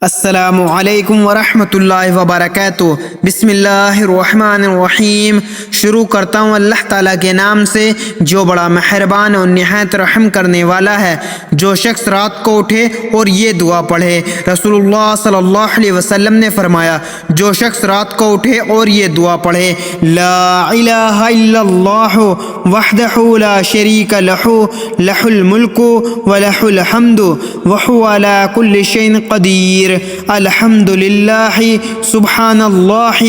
السلام علیکم ورحمۃ اللہ وبرکاتہ۔ بسم اللہ الرحمن الرحیم۔ شروع کرتا ہوں اللہ تعالیٰ کے نام سے جو بڑا مہربان اور نہایت رحم کرنے والا ہے۔ جو شخص رات کو اٹھے اور یہ دعا پڑھے، رسول اللہ صلی اللہ علیہ وسلم نے فرمایا جو شخص رات کو اٹھے اور یہ دعا پڑھے، لا الہ الا اللہ وحدہ لا شریک لہ لہ الملک ولہ الحمد وہو علی کل شیء قدیر، الحمد للہ سبحان اللہ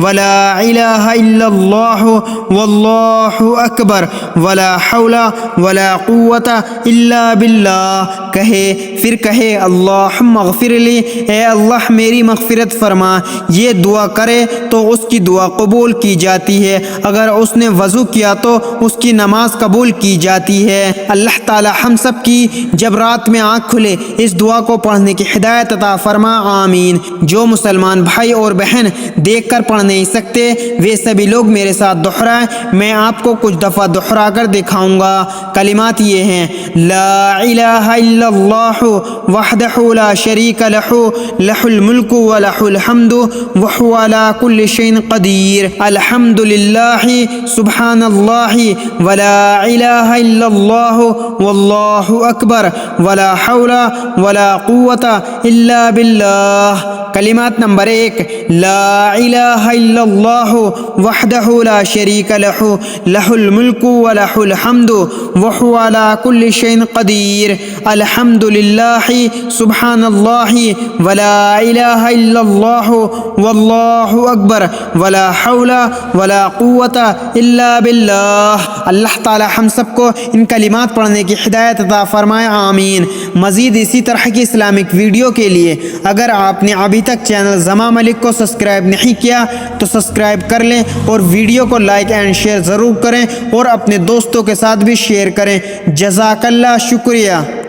ولا الہ الا اللہ واللہ اکبر ولا حول ولا قوت الا باللہ، پھر کہے اللہم اغفر لی، اے اللہ میری مغفرت فرما۔ یہ دعا کرے تو اس کی دعا قبول کی جاتی ہے، اگر اس نے وضو کیا تو اس کی نماز قبول کی جاتی ہے۔ اللہ تعالی ہم سب کی جب رات میں آنکھ کھلے اس دعا کو پڑھنے کی ہدایت عطا فرما، آمین۔ جو مسلمان بھائی اور بہن دیکھ کر پڑھ نہیں سکتے وہ سبھی لوگ میرے ساتھ دہرائیں، میں آپ کو کچھ دفعہ دہرا کر دکھاؤں گا۔ کلمات یہ ہیں، لا الہ الا اللہ وحدہ لا شریک لہ لہ الملک ولہ الحمد وہو علی کل شیء قدیر، الحمد للہ سبحان اللہ ولا الہ الا اللہ واللہ اکبر ولا حول ولا قوت الا باللہ۔ کلمات نمبر 1، لا الہ الا اللہ وحدہ لا شریک لہ لہ الملک ولہ الحمد وہو علی کل شیء قدیر، الحمد للہ سبحان اللہ ولا الہ الا اللہ واللہ اکبر ولا حول ولا قوت الا باللہ۔ اللہ تعالی ہم سب کو ان کلمات پڑھنے کی ہدایت عطا فرمائے، آمین۔ مزید اسی طرح کی اسلامک ویڈیو کے لیے اگر آپ نے ابھی تک چینل زما ملک کو سبسکرائب نہیں کیا تو سبسکرائب کر لیں اور ویڈیو کو لائک اینڈ شیئر ضرور کریں اور اپنے دوستوں کے ساتھ بھی شیئر کریں۔ جزاک اللہ، شکریہ۔